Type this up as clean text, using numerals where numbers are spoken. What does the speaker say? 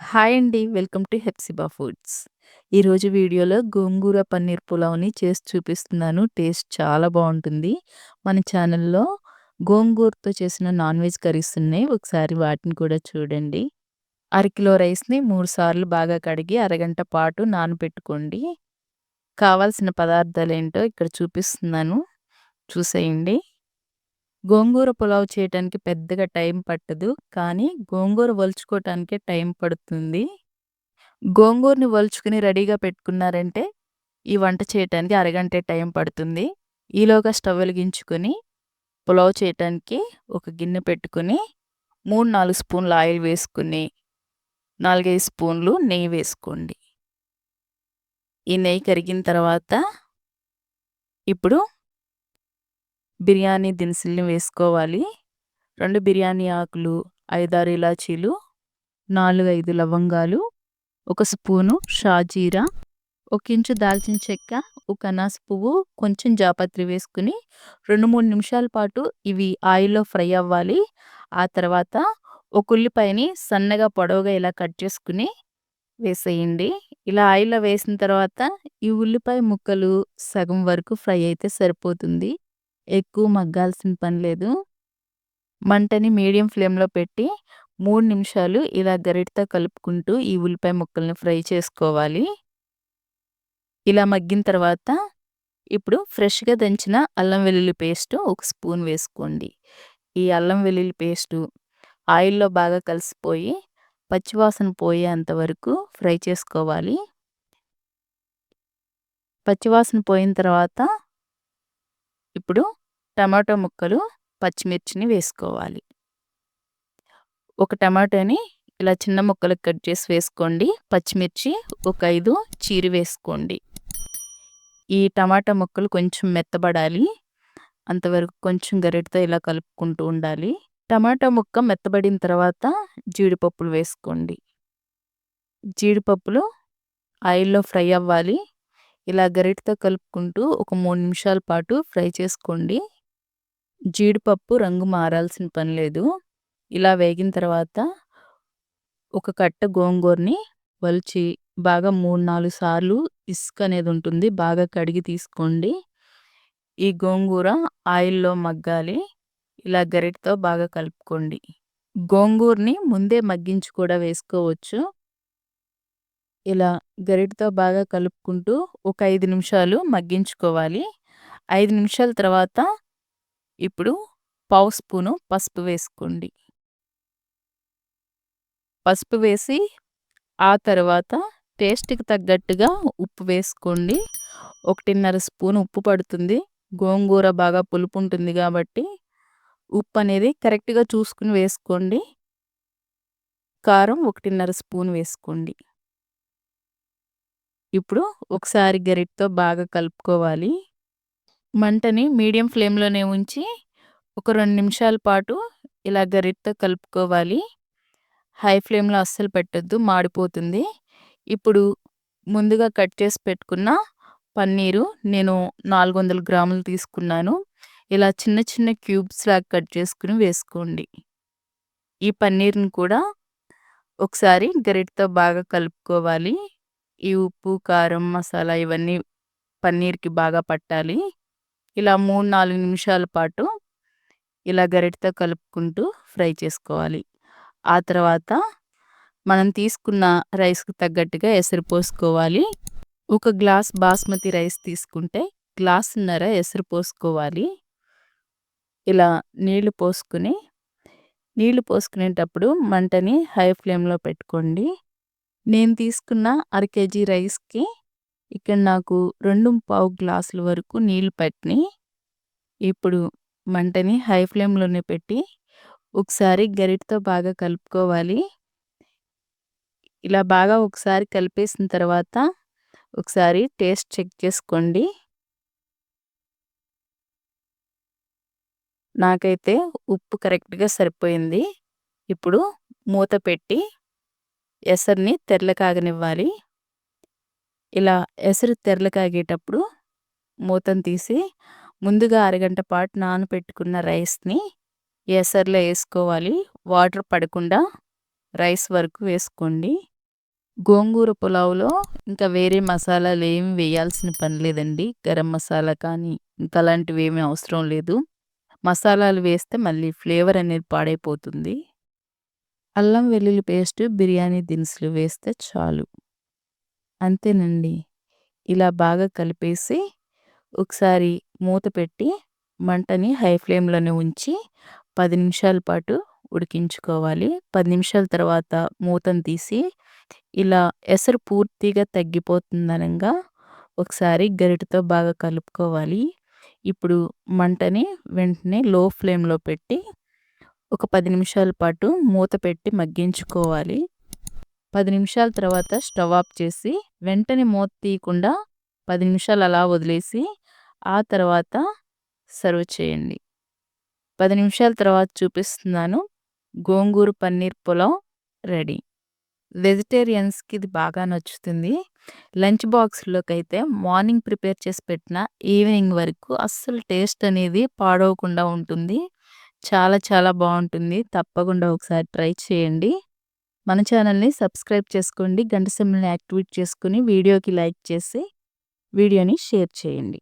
Hi అండి. Welcome to Hepsiba foods. ఈరోజు వీడియోలో గోంగూర పన్నీర్ పులావ్‌ని చేసి చూపిస్తున్నాను. టేస్ట్ చాలా బావుంటుంది. మన ఛానల్‌లో గోంగూరతో చేసిన నాన్ వెజ్ కర్రీస్ ఉన్నాయి. ఒకసారి వాటిని కూడా చూడండి. అరకిలో రైస్‌ని 3 సార్లు బాగా కడిగి అరగంట పాటు నానబెట్టుకోండి. కావాల్సిన పదార్థాలేంటో ఇక్కడ చూపిస్తున్నాను. చూసేయండి. గోంగూర పులావ్ చేయటానికి పెద్దగా టైం పట్టదు. కానీ గోంగూర ఒలుచుకోవటానికే టైం పడుతుంది. గోంగూరని ఒలుచుకొని రెడీగా పెట్టుకున్నారంటే, ఈ వంట చేయటానికి అరగంటే టైం పడుతుంది. ఈలోగా స్టవ్ వెలిగించుకొని, పులావ్ చేయటానికి ఒక గిన్నె పెట్టుకొని, 3, 4 స్పూన్ల ఆయిల్ వేసుకొని, 4, 5 స్పూన్లు నెయ్యి వేసుకోండి. ఈ నెయ్యి కరిగిన తర్వాత, ఇప్పుడు బిర్యానీ దినుసుల్ని వేసుకోవాలి. 2 బిర్యానీ ఆకులు, 5, 6 ఇలాచీలు, 4, 5 లవంగాలు, 1 స్పూను షాజీరా, ఒక ఇంచు దాల్చిన చెక్క, ఒక అనాస పువ్వు, కొంచెం జాపత్రి వేసుకుని 2, 3 నిమిషాల పాటు ఇవి ఆయిల్‌లో ఫ్రై అవ్వాలి. ఆ తర్వాత ఒక ఉల్లిపాయని సన్నగా పొడవుగా ఇలా కట్ చేసుకుని వేసేయండి. ఇలా ఆయిల్‌లో వేసిన తర్వాత ఈ ఉల్లిపాయ ముక్కలు సగం వరకు ఫ్రై అయితే సరిపోతుంది. ఎక్కువ మగ్గాల్సిన పని లేదు. మంటని మీడియం ఫ్లేమ్‌లో పెట్టి 3 నిమిషాలు ఇలా గరిటెతో కలుపుకుంటూ ఈ ఉల్లిపాయ ముక్కల్ని ఫ్రై చేసుకోవాలి. ఇలా మగ్గిన తర్వాత ఇప్పుడు ఫ్రెష్‌గా దంచిన అల్లం వెల్లుల్లి పేస్ట్ ఒక స్పూన్ వేసుకోండి. ఈ అల్లం వెల్లుల్లి పేస్టు ఆయిల్‌లో బాగా కలిసిపోయి పచ్చివాసన పోయేంత వరకు ఫ్రై చేసుకోవాలి. పచ్చివాసన పోయిన తర్వాత ఇప్పుడు టమాటో ముక్కలు, పచ్చిమిర్చిని వేసుకోవాలి. ఒక టమాటాని ఇలా చిన్న ముక్కలకు కట్ చేసి వేసుకోండి. పచ్చిమిర్చి ఒక 5 చీరి వేసుకోండి. ఈ టమాటా ముక్కలు కొంచెం మెత్తబడాలి. అంతవరకు కొంచెం గరిటెతో ఇలా కలుపుకుంటూ ఉండాలి. టమాటా ముక్క మెత్తబడిన తర్వాత జీడిపప్పులు వేసుకోండి. జీడిపప్పులు ఆయిల్‌లో ఫ్రై అవ్వాలి. ఇలా గరిటెతో కలుపుకుంటూ ఒక 3 నిమిషాల పాటు ఫ్రై చేసుకోండి. జీడిపప్పు రంగు మారాల్సిన పని లేదు. ఇలా వేగిన తర్వాత ఒక కట్ట గోంగూరని ఒలిచి బాగా 3, 4 సార్లు ఇసుక అనేది ఉంటుంది. బాగా కడిగి తీసుకోండి. ఈ గోంగూర ఆయిల్‌లో మగ్గాలి. ఇలా గరిటెతో బాగా కలుపుకోండి. గోంగూరని ముందే మగ్గించి కూడా వేసుకోవచ్చు. ఇలా గరిటెతో బాగా కలుపుకుంటూ ఒక 5 నిమిషాలు మగ్గించుకోవాలి. 5 నిమిషాల తర్వాత ఇప్పుడు పావు స్పూను పసుపు వేసుకోండి. పసుపు వేసి ఆ తర్వాత టేస్ట్‌కి తగ్గట్టుగా ఉప్పు వేసుకోండి. 1.5 స్పూన్ ఉప్పు పడుతుంది. గోంగూర బాగా పులుపు ఉంటుంది కాబట్టి ఉప్పు అనేది కరెక్ట్‌గా చూసుకొని వేసుకోండి. కారం 1.5 స్పూన్ వేసుకోండి. ఇప్పుడు ఒకసారి గరిటెతో బాగా కలుపుకోవాలి. మంటని మీడియం ఫ్లేమ్‌లోనే ఉంచి ఒక 2 నిమిషాల పాటు ఇలా గరిటెతో కలుపుకోవాలి. హై ఫ్లేమ్‌లో అస్సలు పెట్టొద్దు, మాడిపోతుంది. ఇప్పుడు ముందుగా కట్ చేసి పెట్టుకున్న పన్నీరు నేను 400 గ్రాములు తీసుకున్నాను. ఇలా చిన్న చిన్న క్యూబ్స్‌లాగా కట్ చేసుకొని వేసుకోండి. ఈ పన్నీర్‌ని కూడా ఒకసారి గరిటెతో బాగా కలుపుకోవాలి. ఈ ఉప్పు, కారం, మసాలా ఇవన్నీ పన్నీర్‌కి బాగా పట్టాలి. ఇలా 3, 4 నిమిషాల పాటు ఇలా గరిటెతో కలుపుకుంటూ ఫ్రై చేసుకోవాలి. ఆ తర్వాత మనం తీసుకున్న రైస్‌కి తగ్గట్టుగా ఎసరు పోసుకోవాలి. ఒక గ్లాస్ బాస్మతి రైస్ తీసుకుంటే గ్లాసున్నర ఎసరు పోసుకోవాలి. ఇలా నీళ్లు పోసుకునేటప్పుడు మంటని హై ఫ్లేమ్‌లో పెట్టుకోండి. నేను తీసుకున్న అర కేజీ రైస్‌కి ఇక్కడ నాకు 2 గ్లాసుల వరకు నీళ్లు పట్టినియి. ఇప్పుడు మంటని హై ఫ్లేమ్‌లోనే పెట్టి ఒకసారి గరిటెతో బాగా కలుపుకోవాలి. ఇలా బాగా ఒకసారి కలిపేసిన తర్వాత ఒకసారి టేస్ట్ చెక్ చేసుకోండి. నాకైతే ఉప్పు కరెక్ట్‌గా సరిపోయింది. ఇప్పుడు మూత పెట్టి ఎసరుని తెరలకాగనివ్వాలి. ఇలా ఎసరు తెరలకాగేటప్పుడు మూతను తీసి ముందుగా అరగంట పాటు నానబెట్టుకున్న రైస్‌ని ఎసరులో ఏసుకోవాలి. వాటర్ పడకుండా రైస్ వరకు వేసుకోండి. గోంగూర పులావ్‌లో ఇంకా వేరే మసాలాలేమి వేయాల్సిన పని లేదండి. గరం మసాలా కానీ, ఇంకా అలాంటివేమీ అవసరం లేదు. మసాలాలు వేస్తే మళ్ళీ ఫ్లేవర్ అనేది పాడైపోతుంది. అల్లం వెల్లుల్లి పేస్ట్, బిర్యానీ దినుసులు వేస్తే చాలు. అంతేనండి. ఇలా బాగా కలిపేసి ఒకసారి మూత పెట్టి మంటని హై ఫ్లేమ్‌లోనే ఉంచి 10 నిమిషాల పాటు ఉడికించుకోవాలి. 10 నిమిషాల తర్వాత మూతను తీసి ఇలా ఎసరు పూర్తిగా తగ్గిపోతుందనంగా ఒకసారి గరిటెతో బాగా కలుపుకోవాలి. ఇప్పుడు మంటని వెంటనే లో ఫ్లేమ్‌లో పెట్టి ఒక 10 నిమిషాల పాటు మూత పెట్టి మగ్గించుకోవాలి. 10 నిమిషాల తర్వాత స్టవ్ ఆఫ్ చేసి వెంటనే మూత తీయకుండా 10 నిమిషాలు అలా వదిలేసి ఆ తర్వాత సర్వ్ చేయండి. 10 నిమిషాల తర్వాత చూపిస్తున్నాను. గోంగూర పన్నీర్ పులావ్ రెడీ. వెజిటేరియన్స్‌కి ఇది బాగా నచ్చుతుంది. లంచ్ బాక్స్‌లోకైతే మార్నింగ్ ప్రిపేర్ చేసి పెట్టిన ఈవినింగ్ వరకు అస్సలు టేస్ట్ అనేది పాడవకుండా ఉంటుంది. చాలా చాలా బావుంటుంది. తప్పకుండా ఒకసారి ట్రై చేయండి. మన ఛానల్‌ని సబ్స్క్రైబ్ చేసుకోండి. గంట సింబల్‌ని యాక్టివేట్ చేసుకొని వీడియోకి లైక్ చేసి వీడియోని షేర్ చేయండి.